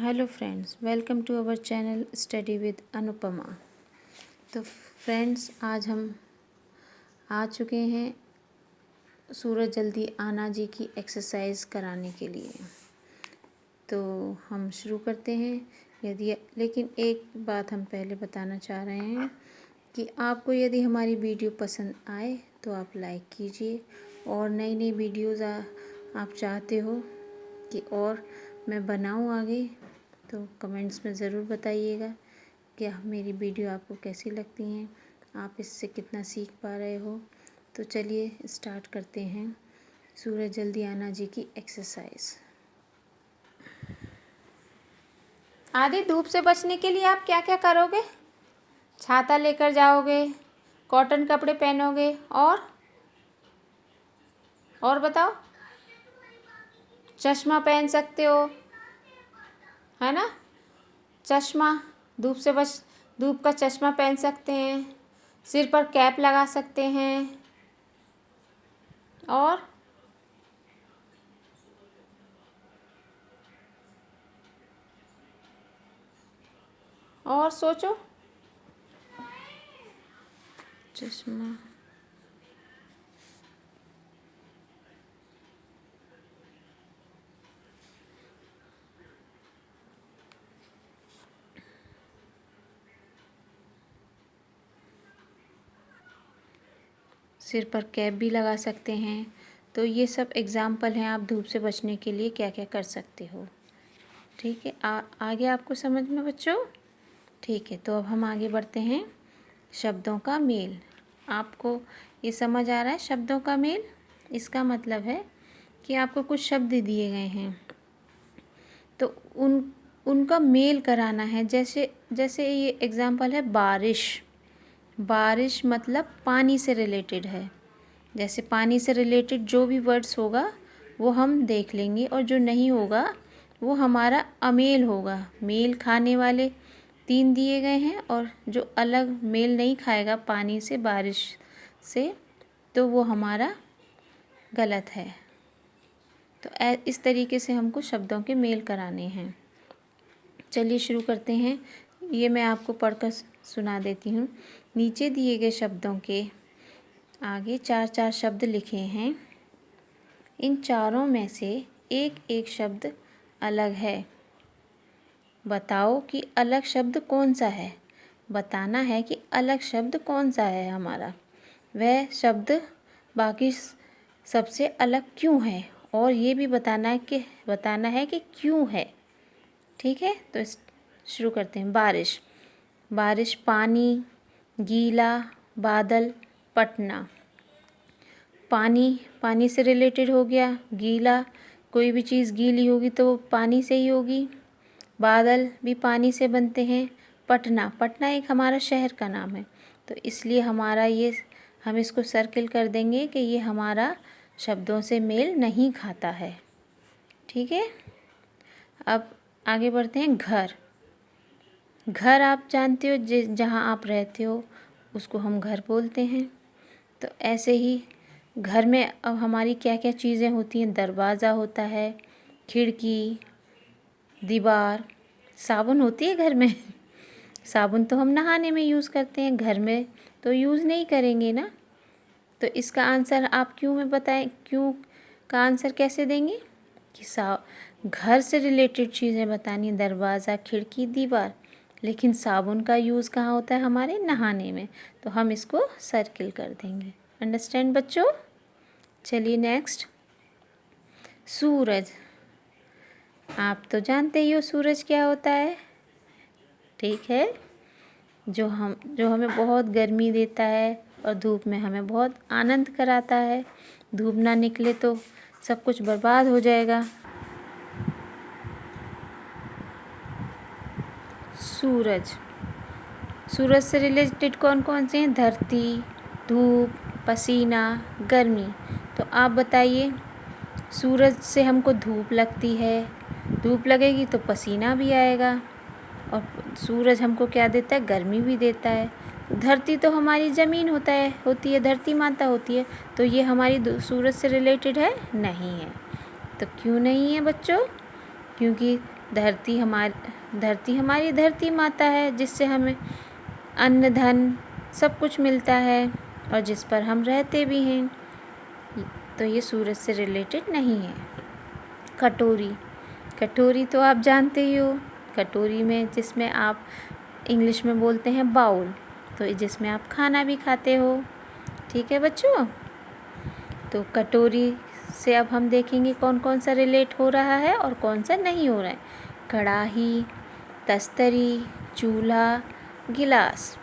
Hello friends, welcome to our channel study with Anupama. तो friends, आज हम आ चुके हैं सूरज जल्दी आना जी की एक्सरसाइज कराने के लिए। तो हम शुरू करते हैं। लेकिन एक बात हम पहले बताना चाह रहे हैं कि आपको यदि हमारी वीडियो पसंद आए तो आप लाइक कीजिए, और नई नई वीडियोज़ आप चाहते हो कि और मैं बनाऊं आगे, तो कमेंट्स में ज़रूर बताइएगा कि मेरी वीडियो आपको कैसी लगती हैं, आप इससे कितना सीख पा रहे हो। तो चलिए स्टार्ट करते हैं सूरज जल्दी आना जी की एक्सरसाइज। आदि धूप से बचने के लिए आप क्या क्या करोगे? छाता लेकर जाओगे, कॉटन कपड़े पहनोगे, और बताओ। चश्मा पहन सकते हो, है ना? चश्मा, धूप का चश्मा पहन सकते हैं, सिर पर कैप लगा सकते हैं, और सोचो। चश्मा, सिर पर कैप भी लगा सकते हैं। तो ये सब एग्ज़ाम्पल हैं आप धूप से बचने के लिए क्या क्या कर सकते हो। ठीक है, आगे आपको समझ में बच्चों? ठीक है, तो अब हम आगे बढ़ते हैं। शब्दों का मेल, आपको ये समझ आ रहा है? शब्दों का मेल, इसका मतलब है कि आपको कुछ शब्द दिए गए हैं तो उनका मेल कराना है। जैसे जैसे ये एग्ज़ाम्पल है बारिश। बारिश मतलब पानी से रिलेटेड है। जैसे पानी से रिलेटेड जो भी वर्ड्स होगा वो हम देख लेंगे, और जो नहीं होगा वो हमारा अमेल होगा। मेल खाने वाले 3 दिए गए हैं, और जो अलग मेल नहीं खाएगा पानी से, बारिश से, तो वो हमारा गलत है। तो इस तरीके से हमको शब्दों के मेल कराने हैं। चलिए शुरू करते हैं। ये मैं आपको पढ़कर सुना देती हूँ। नीचे दिए गए शब्दों के आगे 4-4 शब्द लिखे हैं। इन चारों में से एक एक शब्द अलग है। बताओ कि अलग शब्द कौन सा है। बताना है कि अलग शब्द कौन सा है हमारा। वह शब्द बाकी सबसे अलग क्यों है, और ये भी बताना है कि क्यों है। ठीक है, तो शुरू करते हैं। बारिश। बारिश पानी, गीला, बादल, पटना। पानी, पानी से रिलेटेड हो गया। गीला, कोई भी चीज़ गीली होगी तो वो पानी से ही होगी। बादल भी पानी से बनते हैं। पटना, पटना एक हमारा शहर का नाम है, तो इसलिए हम इसको सर्किल कर देंगे कि ये हमारा शब्दों से मेल नहीं खाता है। ठीक है, अब आगे बढ़ते हैं। घर। घर आप जानते हो, जहाँ आप रहते हो उसको हम घर बोलते हैं। तो ऐसे ही घर में अब हमारी क्या क्या चीज़ें होती हैं। दरवाज़ा होता है, खिड़की, दीवार, साबुन होती है घर में। साबुन तो हम नहाने में यूज़ करते हैं, घर में तो यूज़ नहीं करेंगे ना। तो इसका आंसर आप क्यों में बताएं, क्यों का आंसर कैसे देंगे कि घर से रिलेटेड चीज़ें बतानी, दरवाज़ा, खिड़की, दीवार। लेकिन साबुन का यूज़ कहाँ होता है? हमारे नहाने में, तो हम इसको सर्किल कर देंगे। अंडरस्टैंड बच्चों? चलिए नेक्स्ट। सूरज। आप तो जानते ही हो सूरज क्या होता है। ठीक है, जो हमें बहुत गर्मी देता है और धूप में हमें बहुत आनंद कराता है। धूप ना निकले तो सब कुछ बर्बाद हो जाएगा। सूरज। सूरज से रिलेटेड कौन कौन से हैं? धरती, धूप, पसीना, गर्मी। तो आप बताइए, सूरज से हमको धूप लगती है, धूप लगेगी तो पसीना भी आएगा, और सूरज हमको क्या देता है? गर्मी भी देता है। धरती तो हमारी ज़मीन होती है, धरती माता होती है, तो ये हमारी सूरज से रिलेटेड है? नहीं है। तो क्यों नहीं है बच्चों? क्योंकि धरती हमारी धरती माता है, जिससे हमें अन्न धन सब कुछ मिलता है और जिस पर हम रहते भी हैं। तो ये सूरज से रिलेटेड नहीं है। कटोरी तो आप जानते ही हो। कटोरी में जिसमें आप इंग्लिश में बोलते हैं बाउल, तो जिसमें आप खाना भी खाते हो। ठीक है बच्चों, तो कटोरी से अब हम देखेंगे कौन कौन सा रिलेट हो रहा है और कौन सा नहीं हो रहा है। कढ़ाई, तस्तरी, चूल्हा, गिलास।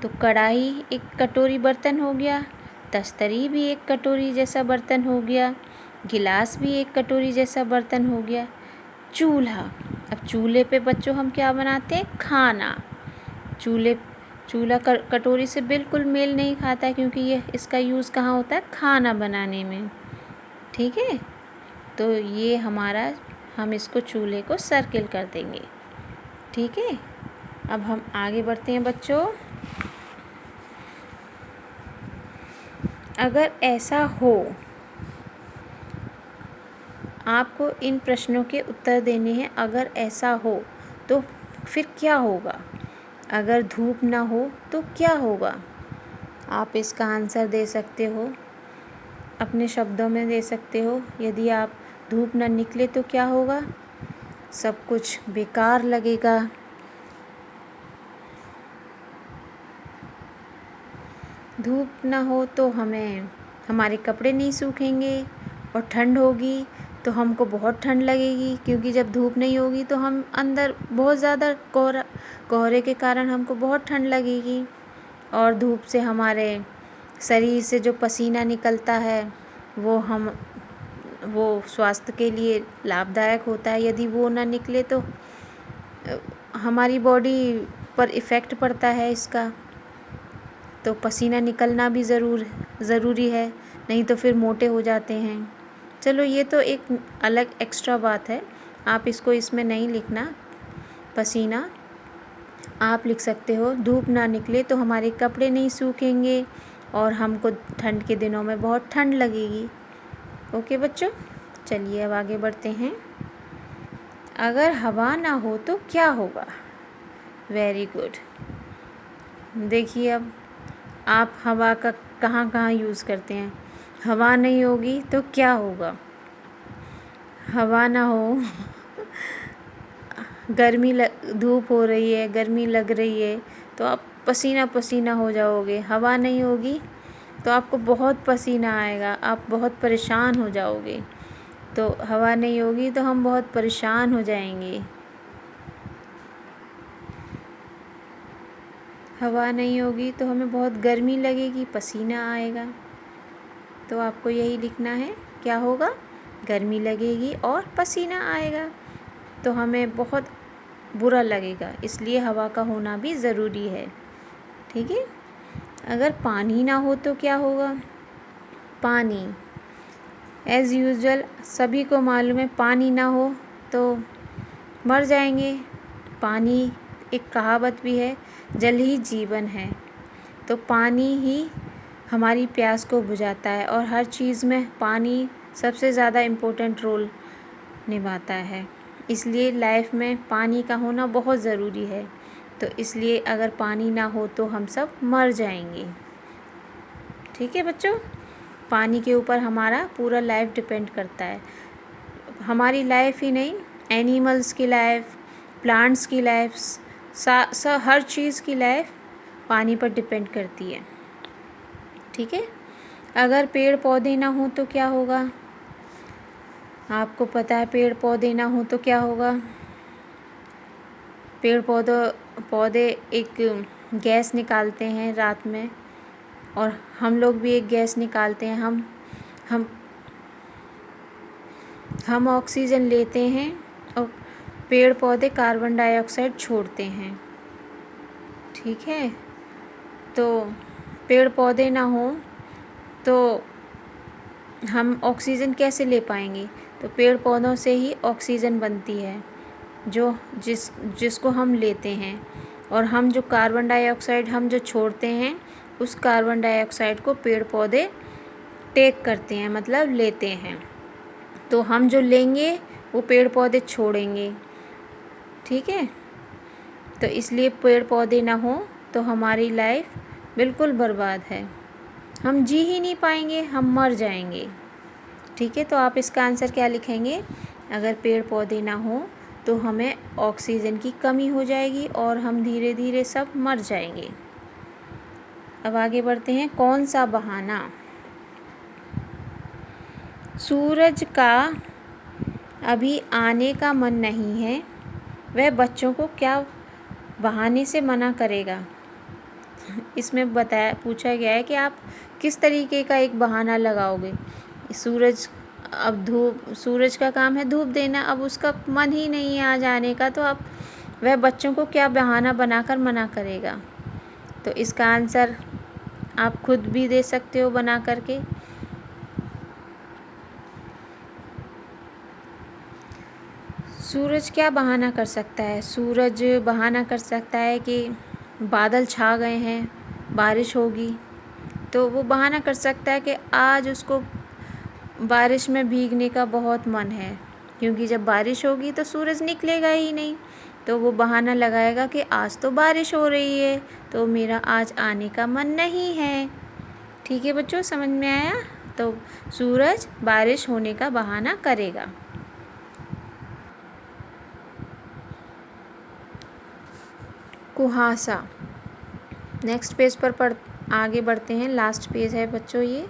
तो कढ़ाई एक कटोरी बर्तन हो गया, तस्तरी भी एक कटोरी जैसा बर्तन हो गया, गिलास भी एक कटोरी जैसा बर्तन हो गया। चूल्हा, अब चूल्हे पे बच्चों हम क्या बनाते हैं? खाना। चूल्हा कटोरी से बिल्कुल मेल नहीं खाता है, क्योंकि इसका यूज़ कहाँ होता है? खाना बनाने में। ठीक है, तो ये हम इसको चूल्हे को सर्किल कर देंगे। ठीक है, अब हम आगे बढ़ते हैं बच्चों। अगर ऐसा हो, आपको इन प्रश्नों के उत्तर देने हैं। अगर ऐसा हो तो फिर क्या होगा? अगर धूप ना हो तो क्या होगा? आप इसका आंसर दे सकते हो, अपने शब्दों में दे सकते हो। यदि आप धूप ना निकले तो क्या होगा? सब कुछ बेकार लगेगा। धूप ना हो तो हमारे कपड़े नहीं सूखेंगे, और ठंड होगी तो हमको बहुत ठंड लगेगी, क्योंकि जब धूप नहीं होगी तो हम अंदर बहुत ज़्यादा कोहरे के कारण हमको बहुत ठंड लगेगी। और धूप से हमारे शरीर से जो पसीना निकलता है वो स्वास्थ्य के लिए लाभदायक होता है। यदि वो ना निकले तो हमारी बॉडी पर इफ़ेक्ट पड़ता है इसका। तो पसीना निकलना भी ज़रूरी है, नहीं तो फिर मोटे हो जाते हैं। चलो, ये तो एक अलग एक्स्ट्रा बात है, आप इसको इसमें नहीं लिखना। पसीना आप लिख सकते हो, धूप ना निकले तो हमारे कपड़े नहीं सूखेंगे और हमको ठंड के दिनों में बहुत ठंड लगेगी। ओके बच्चों, चलिए अब आगे बढ़ते हैं। अगर हवा ना हो तो क्या होगा? Very good. देखिए, अब आप हवा का कहाँ कहाँ यूज़ करते हैं। हवा नहीं होगी तो क्या होगा? हवा ना हो धूप हो रही है, गर्मी लग रही है, तो आप पसीना पसीना हो जाओगे। हवा नहीं होगी तो आपको बहुत पसीना आएगा, आप बहुत परेशान हो जाओगे। तो हवा नहीं होगी तो हम बहुत परेशान हो जाएंगे। हवा नहीं होगी तो हमें बहुत गर्मी लगेगी, पसीना आएगा। तो आपको यही लिखना है, क्या होगा? गर्मी लगेगी और पसीना आएगा, तो हमें बहुत बुरा लगेगा। इसलिए हवा का होना भी ज़रूरी है। ठीक है, अगर पानी ना हो तो क्या होगा? पानी एज़ यूजुअल सभी को मालूम है, पानी ना हो तो मर जाएंगे। पानी, एक कहावत भी है, जल ही जीवन है। तो पानी ही हमारी प्यास को बुझाता है, और हर चीज़ में पानी सबसे ज़्यादा इम्पोर्टेंट रोल निभाता है। इसलिए लाइफ में पानी का होना बहुत ज़रूरी है। तो इसलिए अगर पानी ना हो तो हम सब मर जाएंगे। ठीक है बच्चों, पानी के ऊपर हमारा पूरा लाइफ डिपेंड करता है। हमारी लाइफ ही नहीं, एनिमल्स की लाइफ, प्लांट्स की लाइफ, हर चीज़ की लाइफ पानी पर डिपेंड करती है। ठीक है, अगर पेड़ पौधे ना हो तो क्या होगा? आपको पता है पेड़ पौधे ना हो तो क्या होगा? पेड़ पौधे एक गैस निकालते हैं रात में, और हम लोग भी एक गैस निकालते हैं। हम ऑक्सीजन लेते हैं और पेड़ पौधे कार्बन डाइऑक्साइड छोड़ते हैं। ठीक है, तो पेड़ पौधे ना हो तो हम ऑक्सीजन कैसे ले पाएंगे? तो पेड़ पौधों से ही ऑक्सीजन बनती है, जिसको हम लेते हैं, और हम जो कार्बन डाइऑक्साइड हम जो छोड़ते हैं, उस कार्बन डाइऑक्साइड को पेड़ पौधे टेक करते हैं, मतलब लेते हैं। तो हम जो लेंगे वो पेड़ पौधे छोड़ेंगे, ठीक है। तो इसलिए पेड़ पौधे ना हो तो हमारी लाइफ बिल्कुल बर्बाद है, हम जी ही नहीं पाएंगे, हम मर जाएंगे। ठीक है, तो आप इसका आंसर क्या लिखेंगे? अगर पेड़ पौधे ना हो तो हमें ऑक्सीजन की कमी हो जाएगी और हम धीरे धीरे सब मर जाएंगे। अब आगे बढ़ते हैं। कौन सा बहाना? सूरज का अभी आने का मन नहीं है, वह बच्चों को क्या बहाने से मना करेगा? इसमें पूछा गया है कि आप किस तरीके का एक बहाना लगाओगे। सूरज का काम है धूप देना, अब उसका मन ही नहीं है आज आने का, तो अब वह बच्चों को क्या बहाना बनाकर मना करेगा? तो इसका आंसर आप खुद भी दे सकते हो बना करके। सूरज क्या बहाना कर सकता है? सूरज बहाना कर सकता है कि बादल छा गए हैं, बारिश होगी, तो वो बहाना कर सकता है कि आज उसको बारिश में भीगने का बहुत मन है, क्योंकि जब बारिश होगी तो सूरज निकलेगा ही नहीं, तो वो बहाना लगाएगा कि आज तो बारिश हो रही है तो मेरा आज आने का मन नहीं है। ठीक है बच्चों, समझ में आया? तो सूरज बारिश होने का बहाना करेगा। कुहासा। नेक्स्ट पेज पर आगे बढ़ते हैं। लास्ट पेज है बच्चों ये।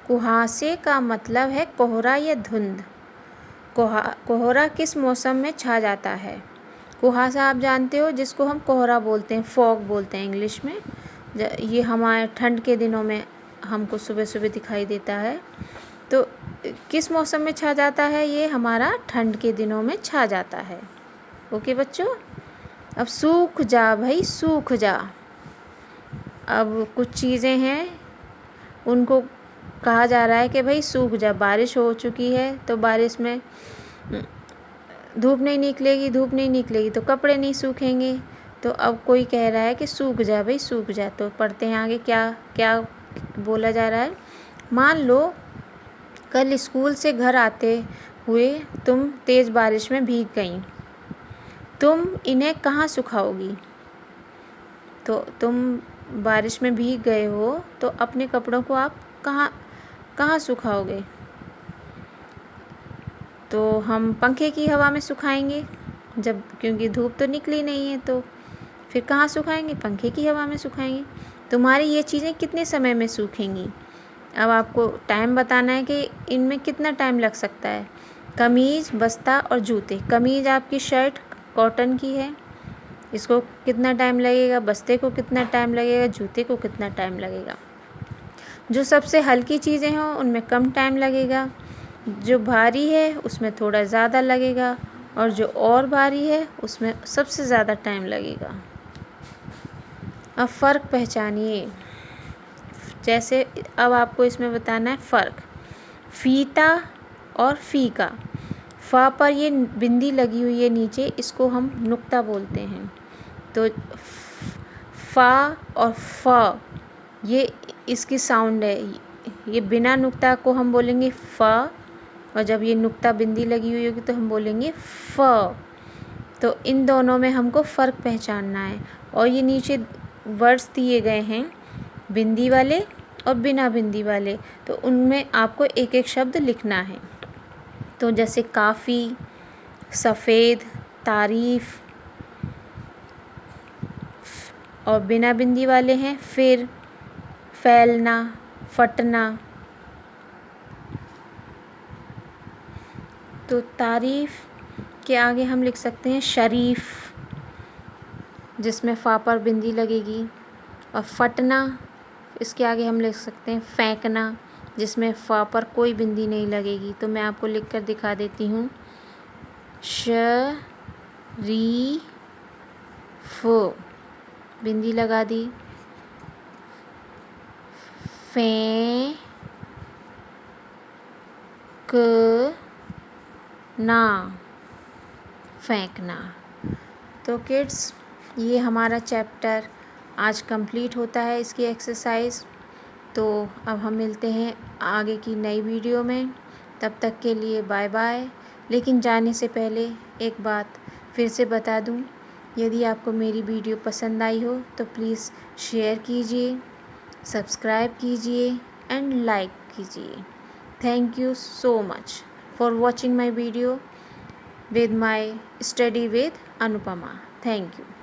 कुहासे का मतलब है कोहरा या धुंध। कोहरा किस मौसम में छा जाता है? कुहासा आप जानते हो, जिसको हम कोहरा बोलते हैं, फॉग बोलते हैं इंग्लिश में। ये हमारे ठंड के दिनों में हमको सुबह सुबह दिखाई देता है। तो किस मौसम में छा जाता है? ये हमारा ठंड के दिनों में छा जाता है। ओके बच्चों। अब सूख जा भाई, सूख जा। अब कुछ चीज़ें हैं उनको कहा जा रहा है कि भाई सूख जा, बारिश हो चुकी है तो बारिश में धूप नहीं निकलेगी तो कपड़े नहीं सूखेंगे। तो अब कोई कह रहा है कि सूख जा भाई, सूख जा। तो पढ़ते हैं आगे क्या क्या बोला जा रहा है। मान लो कल स्कूल से घर आते हुए तुम तेज़ बारिश में भीग गई, तुम इन्हें कहाँ सुखाओगी? तो तुम बारिश में भीग गए हो तो अपने कपड़ों को आप कहाँ सुखाओगे? तो हम पंखे की हवा में सुखाएंगे, जब क्योंकि धूप तो निकली नहीं है, तो फिर कहाँ सुखाएंगे? पंखे की हवा में सुखाएंगे। तुम्हारी ये चीज़ें कितने समय में सूखेंगी? अब आपको टाइम बताना है कि इनमें कितना टाइम लग सकता है। कमीज़, बस्ता और जूते। कमीज़ आपकी शर्ट कॉटन की है, इसको कितना टाइम लगेगा? बस्ते को कितना टाइम लगेगा? जूते को कितना टाइम लगेगा? जो सबसे हल्की चीज़ें हों उनमें कम टाइम लगेगा, जो भारी है उसमें थोड़ा ज़्यादा लगेगा, और जो और भारी है उसमें सबसे ज़्यादा टाइम लगेगा। अब फ़र्क पहचानिए। जैसे अब आपको इसमें बताना है फ़र्क। फीता और फीका। फ़ा पर ये बिंदी लगी हुई है नीचे, इसको हम नुक्ता बोलते हैं। तो फ़ा और फ़ ये इसकी साउंड है, ये बिना नुक्ता को हम बोलेंगे फ़, और जब ये नुक्ता बिंदी लगी हुई होगी तो हम बोलेंगे फ़। तो इन दोनों में हमको फ़र्क पहचानना है। और ये नीचे वर्ड्स दिए गए हैं बिंदी वाले और बिना बिंदी वाले, तो उनमें आपको एक एक शब्द लिखना है। तो जैसे काफ़ी, सफ़ेद, तारीफ़, और बिना बिंदी वाले हैं फिर, फैलना, फटना। तो तारीफ़ के आगे हम लिख सकते हैं शरीफ़, जिसमें फ़ा पर बिंदी लगेगी। और फटना, इसके आगे हम लिख सकते हैं फेंकना, जिसमें फ़ा पर कोई बिंदी नहीं लगेगी। तो मैं आपको लिख कर दिखा देती हूँ। श री फ, बिंदी लगा दी। फे क ना, फेंकना। तो किड्स, ये हमारा चैप्टर आज कंप्लीट होता है, इसकी एक्सरसाइज। तो अब हम मिलते हैं आगे की नई वीडियो में। तब तक के लिए बाय बाय। लेकिन जाने से पहले एक बात फिर से बता दूं, यदि आपको मेरी वीडियो पसंद आई हो तो प्लीज़ शेयर कीजिए, सब्सक्राइब कीजिए एंड लाइक कीजिए। Thank you so much for watching my video with my study with Anupama. Thank you.